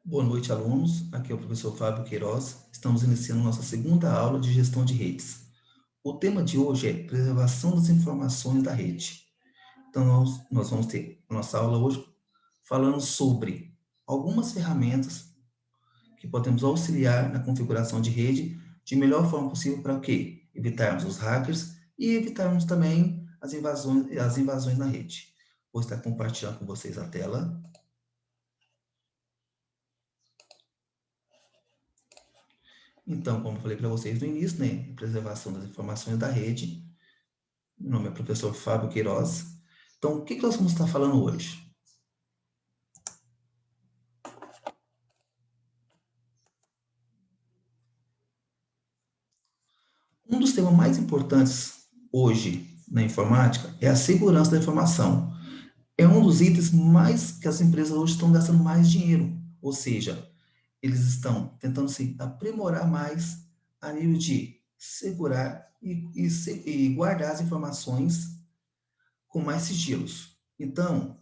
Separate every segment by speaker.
Speaker 1: Boa noite, alunos. Aqui é o professor Fábio Queiroz. Estamos iniciando nossa segunda aula de gestão de redes. O tema de hoje é preservação das informações da rede. Então, nós vamos ter a nossa aula hoje falando sobre algumas ferramentas que podemos auxiliar na configuração de rede de melhor forma possível para o quê? Evitarmos os hackers e evitarmos também as invasões na rede. Vou estar compartilhando com vocês a tela. Então, como eu falei para vocês no início, né, preservação das informações da rede. Meu nome é professor Fábio Queiroz. Então, o que nós vamos estar falando hoje? Um dos temas mais importantes hoje na informática é a segurança da informação. É um dos itens mais que as empresas hoje estão gastando mais dinheiro, ou seja, eles estão tentando se aprimorar mais a nível de segurar e guardar as informações com mais sigilos. Então,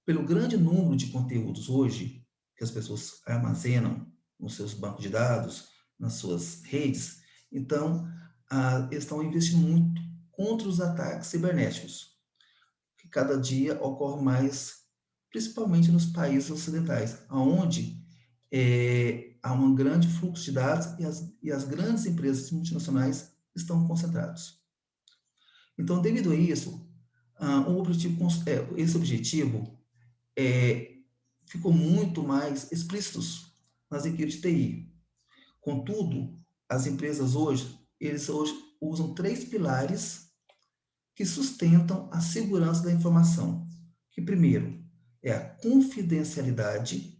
Speaker 1: pelo grande número de conteúdos hoje que as pessoas armazenam nos seus bancos de dados, nas suas redes, então eles estão investindo muito contra os ataques cibernéticos, que cada dia ocorre mais, principalmente nos países ocidentais, onde há um grande fluxo de dados e as grandes empresas multinacionais estão concentrados. Então, devido a isso, esse objetivo é, ficou muito mais explícitos nas equipes de TI. Contudo, as empresas eles hoje usam três pilares que sustentam a segurança da informação. Que primeiro é a confidencialidade,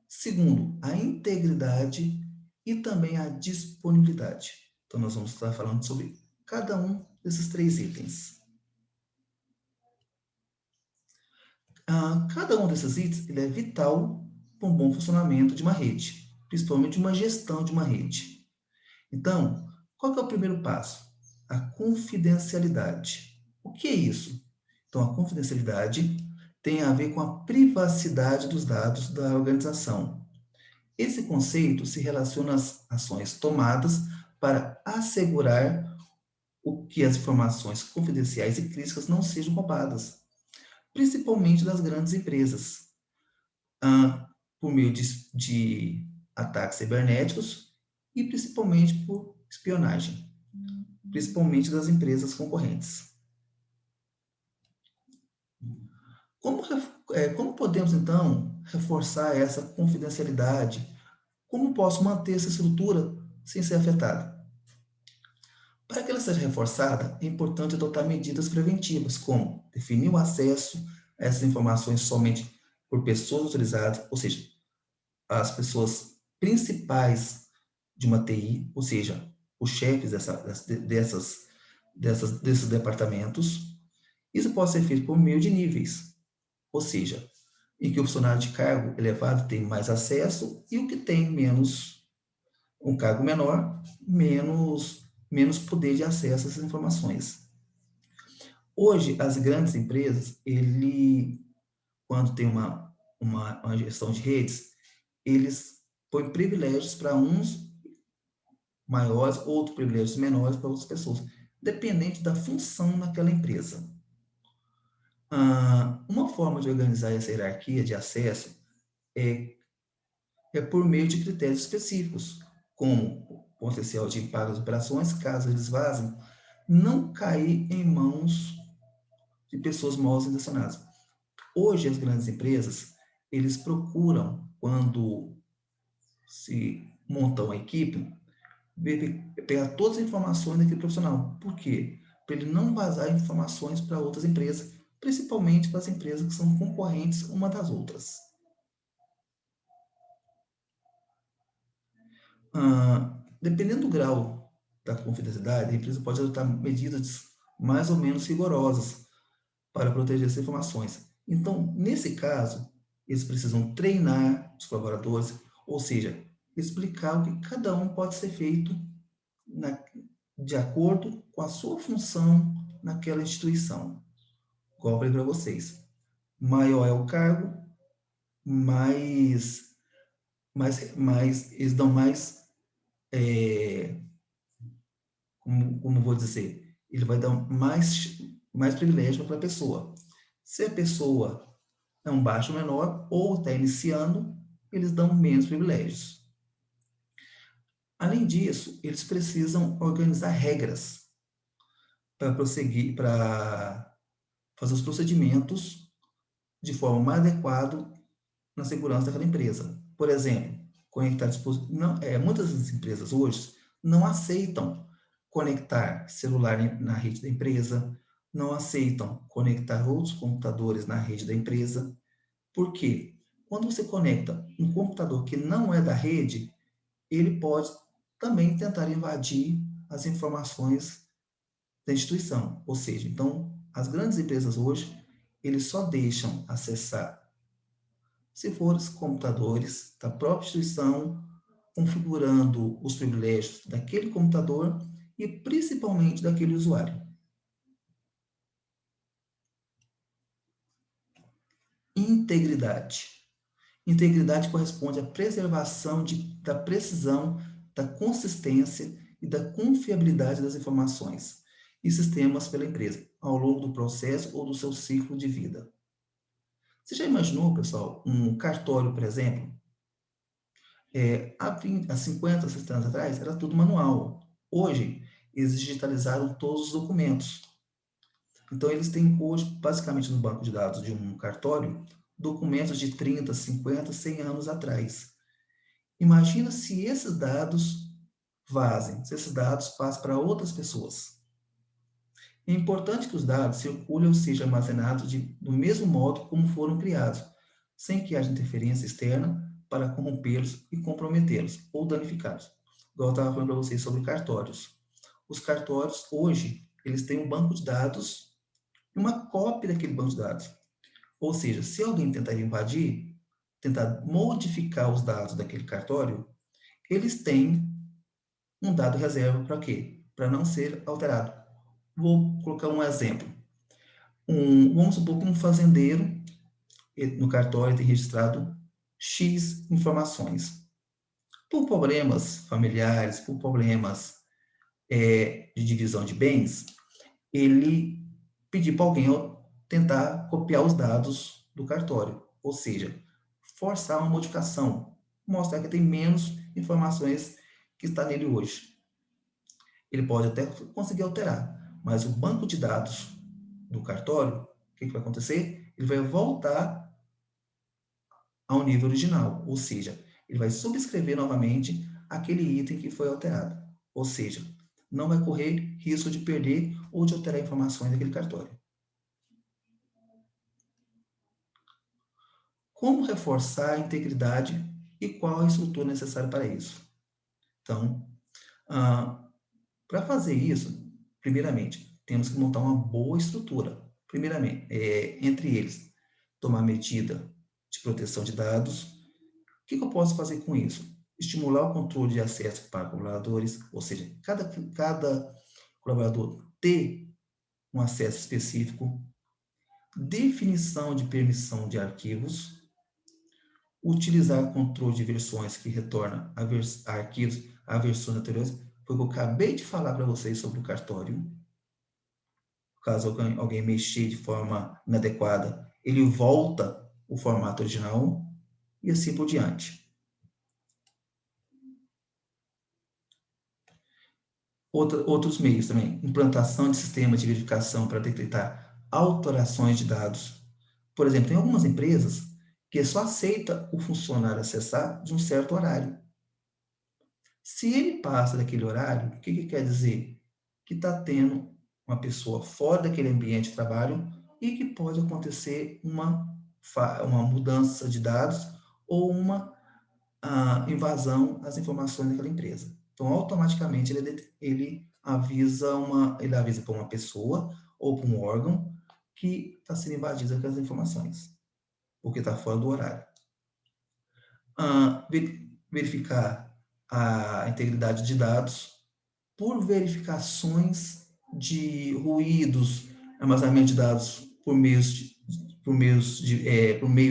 Speaker 1: segundo, a integridade e também a disponibilidade. Então, nós vamos estar falando sobre cada um desses três itens. Cada um desses itens ele é vital para um bom funcionamento de uma rede, principalmente uma gestão de uma rede. Então, qual que é o primeiro passo? A confidencialidade. O que é isso? Então, a confidencialidade tem a ver com a privacidade dos dados da organização. Esse conceito se relaciona às ações tomadas para assegurar o que as informações confidenciais e críticas não sejam roubadas, principalmente das grandes empresas, por meio de ataques cibernéticos e principalmente por espionagem, principalmente das empresas concorrentes. Como podemos, então, reforçar essa confidencialidade? Como posso manter essa estrutura sem ser afetada? Para que ela seja reforçada, é importante adotar medidas preventivas, como definir o acesso a essas informações somente por pessoas autorizadas, ou seja, as pessoas principais de uma TI, ou seja, os chefes desses departamentos. Isso pode ser feito por meio de níveis, ou seja, em que o funcionário de cargo elevado tem mais acesso e o que tem um cargo menor, menos poder de acesso a essas informações. Hoje, as grandes empresas, quando tem uma gestão de redes, eles põem privilégios para uns maiores, outros privilégios menores para outras pessoas, dependente da função naquela empresa. Uma forma de organizar essa hierarquia de acesso é, é por meio de critérios específicos, como o potencial de impacto das operações, caso eles vazem, não cair em mãos de pessoas mal intencionadas. Hoje, as grandes empresas, eles procuram, quando se montam a equipe, pegar todas as informações daquele profissional. Por quê? Para ele não vazar informações para outras empresas, principalmente para as empresas que são concorrentes uma das outras. Dependendo do grau da confidencialidade, a empresa pode adotar medidas mais ou menos rigorosas para proteger essas informações. Então, nesse caso, eles precisam treinar os colaboradores, ou seja, explicar o que cada um pode ser feito na, de acordo com a sua função naquela instituição. Igual eu falei para vocês, maior é o cargo, mais mas eles dão mais, como vou dizer, ele vai dar mais privilégio para a pessoa. Se a pessoa é um baixo menor ou está iniciando, eles dão menos privilégios. Além disso, eles precisam organizar regras para prosseguir, para fazer os procedimentos de forma mais adequada na segurança daquela empresa. Por exemplo, conectar dispositivos. Muitas das empresas hoje não aceitam conectar celular na rede da empresa, não aceitam conectar outros computadores na rede da empresa. Por quê? Quando você conecta um computador que não é da rede, ele pode também tentar invadir as informações da instituição. Ou seja, então, as grandes empresas hoje, eles só deixam acessar, se for os computadores da própria instituição, configurando os privilégios daquele computador e principalmente daquele usuário. Integridade. Integridade corresponde à preservação da precisão, da consistência e da confiabilidade das informações e sistemas pela empresa, ao longo do processo ou do seu ciclo de vida. Você já imaginou, pessoal, um cartório, por exemplo? Há 50, 60 anos atrás, era tudo manual. Hoje, eles digitalizaram todos os documentos. Então, eles têm hoje, basicamente, no banco de dados de um cartório, documentos de 30, 50, 100 anos atrás. Imagina se esses dados vazem, se esses dados passam para outras pessoas. É importante que os dados circulem ou sejam armazenados do mesmo modo como foram criados, sem que haja interferência externa para corrompê-los e comprometê-los ou danificá-los. Igual eu estava falando para vocês sobre cartórios. Os cartórios, hoje, eles têm um banco de dados e uma cópia daquele banco de dados. Ou seja, se alguém tentar invadir, tentar modificar os dados daquele cartório, eles têm um dado reserva para quê? Para não ser alterado. Vou colocar um exemplo. Vamos supor que um fazendeiro no cartório tem registrado X informações. Por problemas familiares, por problemas de divisão de bens, ele pediu para alguém tentar copiar os dados do cartório, ou seja, forçar uma modificação, mostrar que tem menos informações que está nele hoje. Ele pode até conseguir alterar, mas o banco de dados do cartório, o que vai acontecer? Ele vai voltar ao nível original, ou seja, ele vai subscrever novamente aquele item que foi alterado. Ou seja, não vai correr risco de perder ou de alterar informações daquele cartório. Como reforçar a integridade e qual a estrutura necessária para isso? Então, para fazer isso, primeiramente, temos que montar uma boa estrutura. Primeiramente, entre eles, tomar medida de proteção de dados. O que eu posso fazer com isso? Estimular o controle de acesso para colaboradores, ou seja, cada colaborador ter um acesso específico, definição de permissão de arquivos, utilizar controle de versões que retorna a arquivos a versões anteriores, foi o que eu acabei de falar para vocês sobre o cartório. Caso alguém mexer de forma inadequada, ele volta o formato original e assim por diante. Outros meios também, implantação de sistemas de verificação para detectar alterações de dados. Por exemplo, tem algumas empresas que só aceita o funcionário acessar de um certo horário. Se ele passa daquele horário, o que quer dizer? Que está tendo uma pessoa fora daquele ambiente de trabalho e que pode acontecer uma mudança de dados ou uma invasão às informações daquela empresa. Então, automaticamente, ele avisa para uma pessoa ou para um órgão que está sendo invadida aquelas informações, porque está fora do horário. Verificar a integridade de dados por verificações de ruídos, armazenamento de dados por meios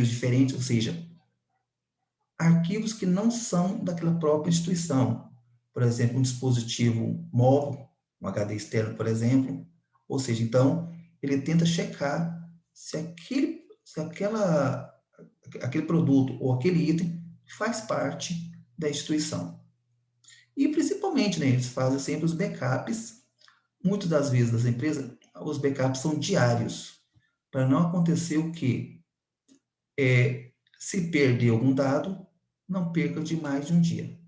Speaker 1: diferentes, ou seja, arquivos que não são daquela própria instituição. Por exemplo, um dispositivo móvel, um HD externo, por exemplo. Ou seja, então, ele tenta checar se aquele produto ou aquele item faz parte da instituição. E, principalmente, né, eles fazem sempre os backups. Muitas das vezes das empresas, os backups são diários, para não acontecer o quê? Se perder algum dado, não perca de mais de um dia.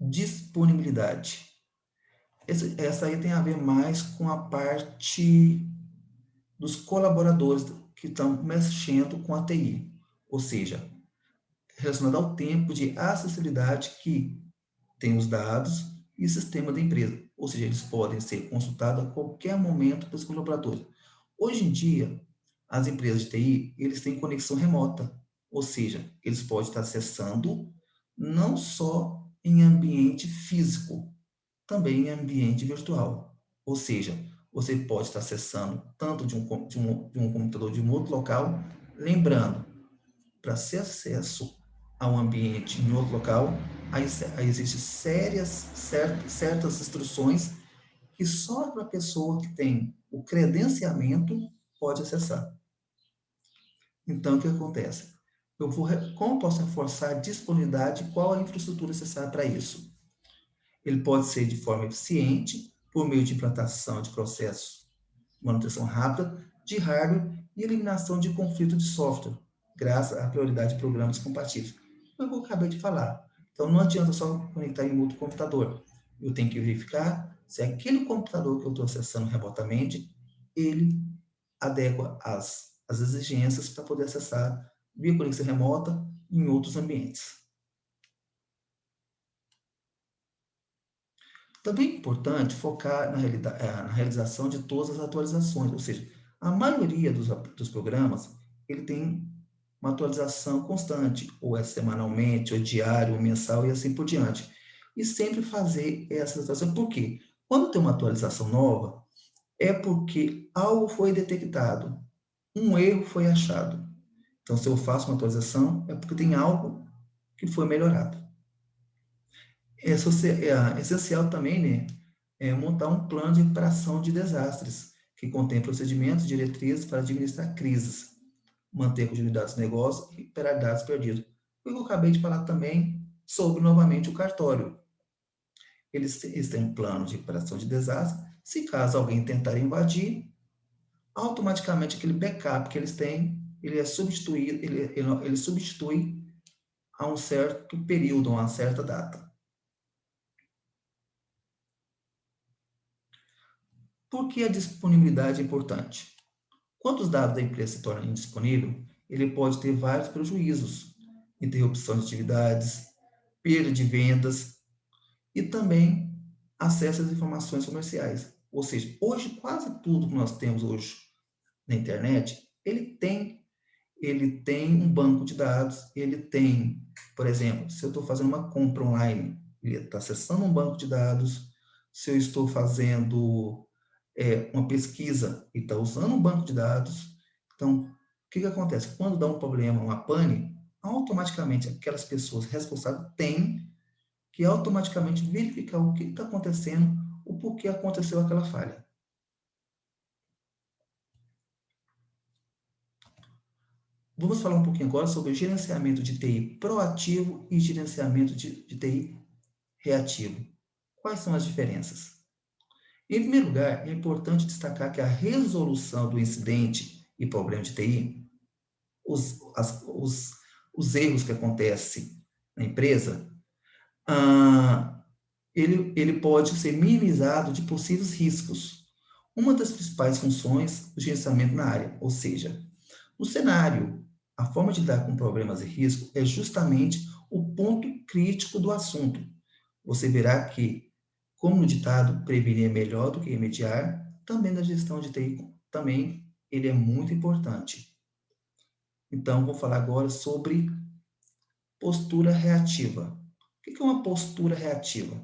Speaker 1: Disponibilidade. Essa aí tem a ver mais com a parte dos colaboradores que estão mexendo com a TI, ou seja, relacionado ao tempo de acessibilidade que tem os dados e o sistema da empresa, ou seja, eles podem ser consultados a qualquer momento pelos colaboradores. Hoje em dia, as empresas de TI, eles têm conexão remota, ou seja, eles podem estar acessando não só em ambiente físico, também em ambiente virtual. Ou seja, você pode estar acessando tanto de um computador de um outro local, lembrando, para ser acesso a um ambiente em outro local, aí existem certas instruções que só a pessoa que tem o credenciamento pode acessar. Então, o que acontece? Como posso reforçar a disponibilidade e qual a infraestrutura necessária para isso? Ele pode ser de forma eficiente, por meio de implantação de processos, manutenção rápida de hardware e eliminação de conflito de software, graças à prioridade de programas compatíveis. Foi o que eu acabei de falar. Então, não adianta só conectar em outro computador. Eu tenho que verificar se aquele computador que eu estou acessando remotamente, ele adequa às exigências para poder acessar via conexão remota em outros ambientes. Também é importante focar na realização de todas as atualizações, ou seja, a maioria dos programas ele tem uma atualização constante, ou é semanalmente, ou diário, ou mensal e assim por diante. E sempre fazer essa atualização. Por quê? Quando tem uma atualização nova, é porque algo foi detectado, um erro foi achado. Então, se eu faço uma atualização, é porque tem algo que foi melhorado. É essencial também, né, montar um plano de preparação de desastres, que contém procedimentos e diretrizes para administrar crises, manter a continuidade dos negócios e recuperar dados perdidos. O que eu acabei de falar também sobre, novamente, o cartório. Eles têm um plano de preparação de desastre. Se caso alguém tentar invadir, automaticamente aquele backup que eles têm, ele é substituído, ele substitui a um certo período, a uma certa data. Por que a disponibilidade é importante? Quando os dados da empresa se tornam indisponíveis, ele pode ter vários prejuízos, interrupção de atividades, perda de vendas e também acesso às informações comerciais. Ou seja, hoje quase tudo que nós temos hoje na internet, ele tem um banco de dados, ele tem, por exemplo, se eu estou fazendo uma compra online, ele está acessando um banco de dados, se eu estou fazendo uma pesquisa e está usando um banco de dados. Então, o que acontece? Quando dá um problema, uma pane, automaticamente aquelas pessoas responsáveis têm que automaticamente verificar o que está acontecendo, o porquê aconteceu aquela falha. Vamos falar um pouquinho agora sobre gerenciamento de TI proativo e gerenciamento de TI reativo. Quais são as diferenças? Em primeiro lugar, é importante destacar que a resolução do incidente e problema de TI, os erros que acontecem na empresa, ah, ele pode ser minimizado de possíveis riscos. Uma das principais funções do gerenciamento na área, ou seja, no cenário, a forma de lidar com problemas e riscos é justamente o ponto crítico do assunto. Você verá que, como no ditado, prevenir é melhor do que remediar, também na gestão de TI, também ele é muito importante. Então, vou falar agora sobre postura reativa. O que é uma postura reativa?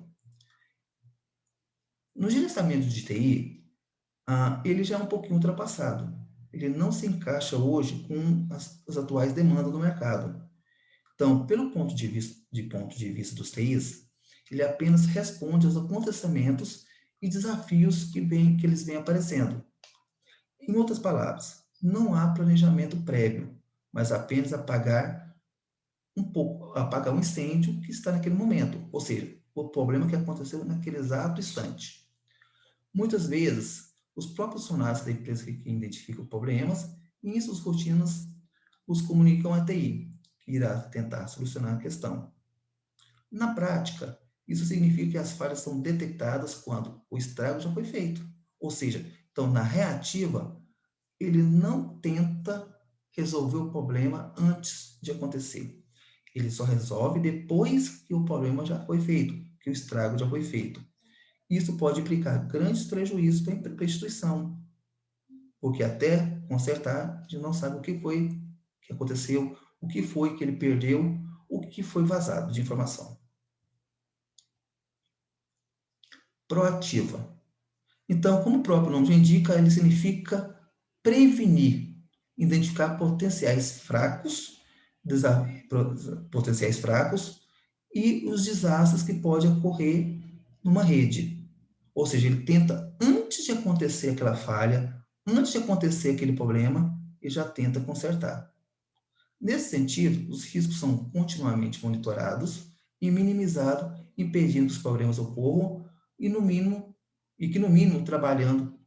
Speaker 1: No gerenciamento de TI, ele já é um pouquinho ultrapassado. ele não se encaixa hoje com as atuais demandas do mercado. Então, pelo ponto de vista dos TIs, ele apenas responde aos acontecimentos e desafios que eles vêm aparecendo. Em outras palavras, não há planejamento prévio, mas apenas apagar um incêndio que está naquele momento, ou seja, o problema que aconteceu naquele exato instante. Muitas vezes, os próprios funcionários da empresa que identificam problemas, e em suas rotinas, os comunicam à TI, que irá tentar solucionar a questão. Na prática, isso significa que as falhas são detectadas quando o estrago já foi feito. Ou seja, então, na reativa, ele não tenta resolver o problema antes de acontecer. Ele só resolve depois que o problema já foi feito, que o estrago já foi feito. Isso pode implicar grandes prejuízos para a instituição, porque até consertar, a gente não sabe o que foi que aconteceu, o que foi que ele perdeu, o que foi vazado de informação. Proativa. Então, como o próprio nome já indica, ele significa prevenir, identificar potenciais fracos e os desastres que podem ocorrer numa rede. Ou seja, ele tenta, antes de acontecer aquela falha, antes de acontecer aquele problema, ele já tenta consertar. Nesse sentido, os riscos são continuamente monitorados e minimizados, impedindo que os problemas ocorram e, que, no mínimo, trabalhando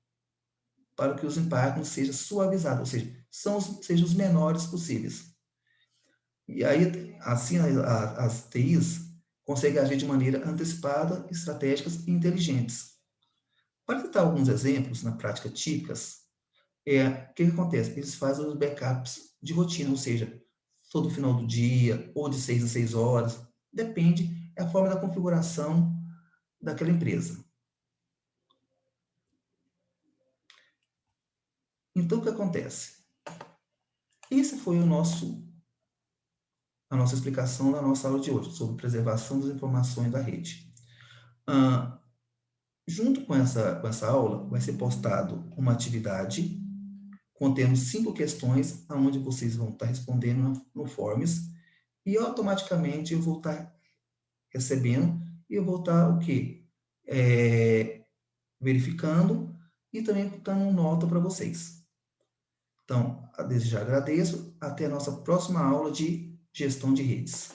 Speaker 1: para que os impactos sejam suavizados, ou seja, sejam os menores possíveis. E aí, assim, as TIs conseguem agir de maneira antecipada, estratégicas e inteligentes. Para citar alguns exemplos na prática típicas, o que acontece? Eles fazem os backups de rotina, ou seja, todo final do dia, ou de 6 a 6 horas, depende, é a forma da configuração daquela empresa. Então, o que acontece? Esse foi a nossa explicação da nossa aula de hoje, sobre preservação das informações da rede. Junto com essa aula, vai ser postado uma atividade contendo 5 questões, onde vocês vão estar respondendo no Forms, e automaticamente eu vou estar recebendo e eu vou estar o quê? Verificando e também dando nota para vocês. Então, desde já agradeço. Até a nossa próxima aula de gestão de redes.